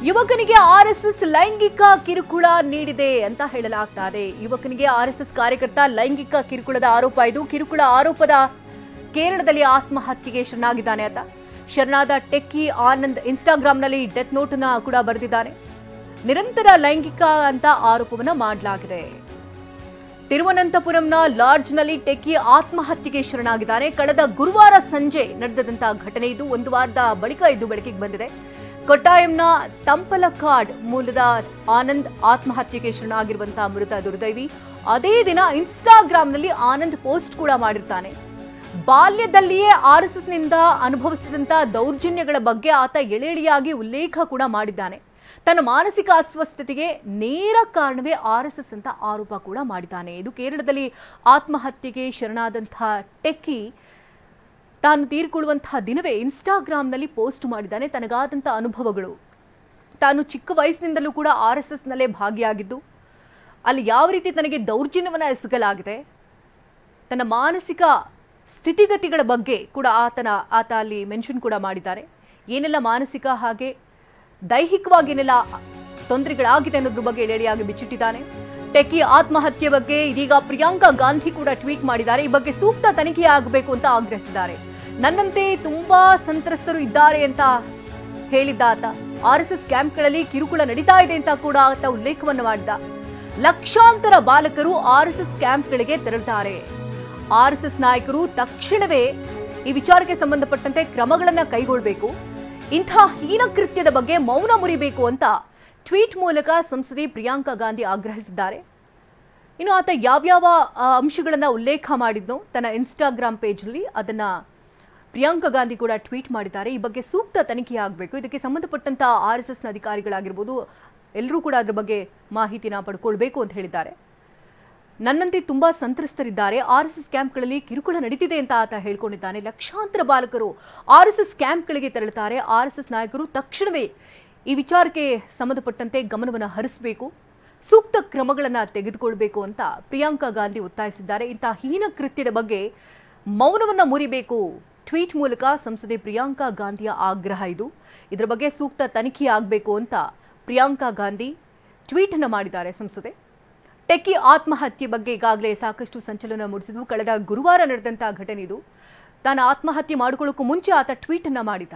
ಯುವಕನಿಗೆ RSS ಲೈಂಗಿಕ ಕಿರುಕುಳ ನೀಡಿದೆ ಅಂತ ಹೇಳಲಾಗ್ತಾ ಇದೆ. ಯುವಕನಿಗೆ ಆರ್ಎಸ್ಎಸ್ ಕಾರ್ಯಕರ್ತ ಲೈಂಗಿಕ ಕಿರುಕುಳದ ಆರೋಪ ಇದು. ಕಿರುಕುಳ ಆರೋಪದ ಕೇರಳದಲ್ಲಿ ಆತ್ಮಹತ್ಯೆಗೆ ಶರಣಾಗಿದ್ದಾನೆ ಅಂತ ಶರಣಾದ ಟೆಕ್ಕಿ ಆನಂದ್ ಇನ್ಸ್ಟಾಗ್ರಾಂನಲ್ಲಿ ಡೆತ್ ನೋಟ್ ಅನ್ನು ಕೂಡ ಬರೆದಿದ್ದಾನೆ. ನಿರಂತರ ಲೈಂಗಿಕ ಅಂತ ಆರೋಪವನ್ನ ಮಾಡಲಾಗಿದೆ. ತಿರುವನಂತಪುರಂನ ಲಾಡ್ಜ್ನಲ್ಲಿ ಟೆಕ್ಕಿ ಆತ್ಮಹತ್ಯೆಗೆ ಶರಣಾಗಿದ್ದಾನೆ. ಕಳೆದ ಗುರುವಾರ ಸಂಜೆ ನಡೆದಂತಹ ಘಟನೆ ಇದು. ಒಂದು ವಾರದ ಬಳಿಕ ಇದು ಬೆಳಕಿಗೆ ಬಂದಿದೆ. ಕೊಟ್ಟಾಯಂನ ತಂಪಲಕಾಡ್ ಮೂಲದ ಆನಂದ್ ಆತ್ಮಹತ್ಯೆಗೆ ಶರಣಾಗಿರುವಂತಹ ಮೃತ ದುರ್ದೈವಿ. ಅದೇ ದಿನ ಇನ್ಸ್ಟಾಗ್ರಾಂನಲ್ಲಿ ಆನಂದ್ ಪೋಸ್ಟ್ ಕೂಡ ಮಾಡಿರ್ತಾನೆ. ಬಾಲ್ಯದಲ್ಲಿಯೇ ಆರ್ಎಸ್ಎಸ್ನಿಂದ ಅನುಭವಿಸಿದಂತಹ ದೌರ್ಜನ್ಯಗಳ ಬಗ್ಗೆ ಆತ ಎಳೆಯಾಗಿ ಉಲ್ಲೇಖ ಕೂಡ ಮಾಡಿದ್ದಾನೆ. ತನ್ನ ಮಾನಸಿಕ ಅಸ್ವಸ್ಥತೆಗೆ ನೇರ ಕಾರಣವೇ ಆರ್ಎಸ್ಎಸ್ ಅಂತ ಆರೋಪ ಕೂಡ ಮಾಡಿದ್ದಾನೆ. ಇದು ಕೇರಳದಲ್ಲಿ ಆತ್ಮಹತ್ಯೆಗೆ ಶರಣಾದಂತಹ ಟೆಕ್ಕಿ ತಾನು ತೀರಿಕೊಳ್ಳುವಂತಹ ದಿನವೇ ಇನ್ಸ್ಟಾಗ್ರಾಂನಲ್ಲಿ ಪೋಸ್ಟ್ ಮಾಡಿದ್ದಾನೆ. ತನಗಾದಂಥ ಅನುಭವಗಳು, ತಾನು ಚಿಕ್ಕ ವಯಸ್ಸಿನಿಂದಲೂ ಕೂಡ ಆರ್ಎಸ್ಎಸ್ನಲ್ಲೇ ಭಾಗಿಯಾಗಿದ್ದು ಅಲ್ಲಿ ಯಾವ ರೀತಿ ತನಗೆ ದೌರ್ಜನ್ಯವನ್ನು ಎಸಗಲಾಗಿದೆ, ತನ್ನ ಮಾನಸಿಕ ಸ್ಥಿತಿಗತಿಗಳ ಬಗ್ಗೆ ಕೂಡ ಆತ ಅಲ್ಲಿ ಮೆನ್ಷನ್ ಕೂಡ ಮಾಡಿದ್ದಾರೆ. ಏನೆಲ್ಲ ಮಾನಸಿಕ ಹಾಗೆ ದೈಹಿಕವಾಗಿ ಏನೆಲ್ಲ ತೊಂದರೆಗಳಾಗಿದೆ ಅನ್ನೋದ್ರ ಬಗ್ಗೆ ಎಳೆಯಾಗಿ ಬಿಚ್ಚಿಟ್ಟಿದ್ದಾನೆ. ಟೆಕ್ಕಿ ಆತ್ಮಹತ್ಯೆ ಬಗ್ಗೆ ಇದೀಗ ಪ್ರಿಯಾಂಕಾ ಗಾಂಧಿ ಕೂಡ ಟ್ವೀಟ್ ಮಾಡಿದ್ದಾರೆ. ಈ ಬಗ್ಗೆ ಸೂಕ್ತ ತನಿಖೆ ಆಗಬೇಕು ಅಂತ ಆಗ್ರಹಿಸಿದ್ದಾರೆ. ನನ್ನಂತೆ ತುಂಬಾ ಸಂತ್ರಸ್ತರು ಇದ್ದಾರೆ ಅಂತ ಹೇಳಿದ್ದ ಆತ ಆರ್ಎಸ್ಎಸ್ ಕ್ಯಾಂಪ್ಗಳಲ್ಲಿ ಕಿರುಕುಳ ನಡೀತಾ ಇದೆ ಅಂತ ಕೂಡ ಆತ ಉಲ್ಲೇಖವನ್ನು ಮಾಡಿದ. ಲಕ್ಷಾಂತರ ಬಾಲಕರು ಆರ್ಎಸ್ಎಸ್ ಕ್ಯಾಂಪ್ಗಳಿಗೆ ತೆರಳುತ್ತಾರೆ. ಆರ್ಎಸ್ಎಸ್ ನಾಯಕರು ತಕ್ಷಣವೇ ಈ ವಿಚಾರಕ್ಕೆ ಸಂಬಂಧಪಟ್ಟಂತೆ ಕ್ರಮಗಳನ್ನ ಕೈಗೊಳ್ಳಬೇಕು. ಇಂಥ ಹೀನ ಕೃತ್ಯದ ಬಗ್ಗೆ ಮೌನ ಮುರಿಬೇಕು ಅಂತ ಟ್ವೀಟ್ ಮೂಲಕ ಸಂಸದೆ ಪ್ರಿಯಾಂಕಾ ಗಾಂಧಿ ಆಗ್ರಹಿಸಿದ್ದಾರೆ. ಇನ್ನು ಆತ ಯಾವ್ಯಾವ ಅಂಶಗಳನ್ನ ಉಲ್ಲೇಖ ಮಾಡಿದ್ನೋ ತನ್ನ ಇನ್ಸ್ಟಾಗ್ರಾಂ ಪೇಜ್ನಲ್ಲಿ ಅದನ್ನ ಪ್ರಿಯಾಂಕಾ ಗಾಂಧಿ ಕೂಡ ಟ್ವೀಟ್ ಮಾಡಿದ್ದಾರೆ. ಈ ಬಗ್ಗೆ ಸೂಕ್ತ ತನಿಖೆ ಆಗಬೇಕು. ಇದಕ್ಕೆ ಸಂಬಂಧಪಟ್ಟಂತ ಆರ್ಎಸ್ಎಸ್ನ ಅಧಿಕಾರಿಗಳಾಗಿರ್ಬೋದು ಎಲ್ಲರೂ ಕೂಡ ಅದರ ಬಗ್ಗೆ ಮಾಹಿತಿನ ಪಡ್ಕೊಳ್ಬೇಕು ಅಂತ ಹೇಳಿದ್ದಾರೆ. ನನ್ನಂತೆ ತುಂಬಾ ಸಂತ್ರಸ್ತರಿದ್ದಾರೆ, ಆರ್ಎಸ್ಎಸ್ ಕ್ಯಾಂಪ್ಗಳಲ್ಲಿ ಕಿರುಕುಳ ನಡೀತಿದೆ ಅಂತ ಆತ ಹೇಳ್ಕೊಂಡಿದ್ದಾನೆ. ಲಕ್ಷಾಂತರ ಬಾಲಕರು ಆರ್ಎಸ್ಎಸ್ ಕ್ಯಾಂಪ್ಗಳಿಗೆ ತೆರಳುತ್ತಾರೆ. ಆರ್ಎಸ್ಎಸ್ ನಾಯಕರು ತಕ್ಷಣವೇ ಈ ವಿಚಾರಕ್ಕೆ ಸಂಬಂಧಪಟ್ಟಂತೆ ಗಮನವನ್ನು ಹರಿಸಬೇಕು, ಸೂಕ್ತ ಕ್ರಮಗಳನ್ನು ತೆಗೆದುಕೊಳ್ಬೇಕು ಅಂತ ಪ್ರಿಯಾಂಕಾ ಗಾಂಧಿ ಒತ್ತಾಯಿಸಿದ್ದಾರೆ. ಇಂಥ ಹೀನ ಕೃತ್ಯದ ಬಗ್ಗೆ ಮೌನವನ್ನು ಮುರಿಬೇಕು. ಟ್ವೀಟ್ ಮೂಲಕ ಸಂಸದೆ ಪ್ರಿಯಾಂಕಾ ಗಾಂಧಿಯ ಆಗ್ರಹ ಇದು. ಇದರ ಬಗ್ಗೆ ಸೂಕ್ತ ತನಿಖೆ ಆಗಬೇಕು ಅಂತ ಪ್ರಿಯಾಂಕಾ ಗಾಂಧಿ ಟ್ವೀಟ್ ಅನ್ನು ಮಾಡಿದ್ದಾರೆ ಸಂಸದೆ. ಟೆಕ್ಕಿ ಆತ್ಮಹತ್ಯೆ ಬಗ್ಗೆ ಈಗಾಗಲೇ ಸಾಕಷ್ಟು ಸಂಚಲನ ಮೂಡಿಸಿದ್ವು. ಕಳೆದ ಗುರುವಾರ ನಡೆದಂತಹ ಘಟನೆ ಇದು. ತಾನು ಆತ್ಮಹತ್ಯೆ ಮಾಡಿಕೊಳ್ಳೋಕ್ಕೂ ಮುಂಚೆ ಆತ ಟ್ವೀಟ್ ಅನ್ನು ಮಾಡಿದ.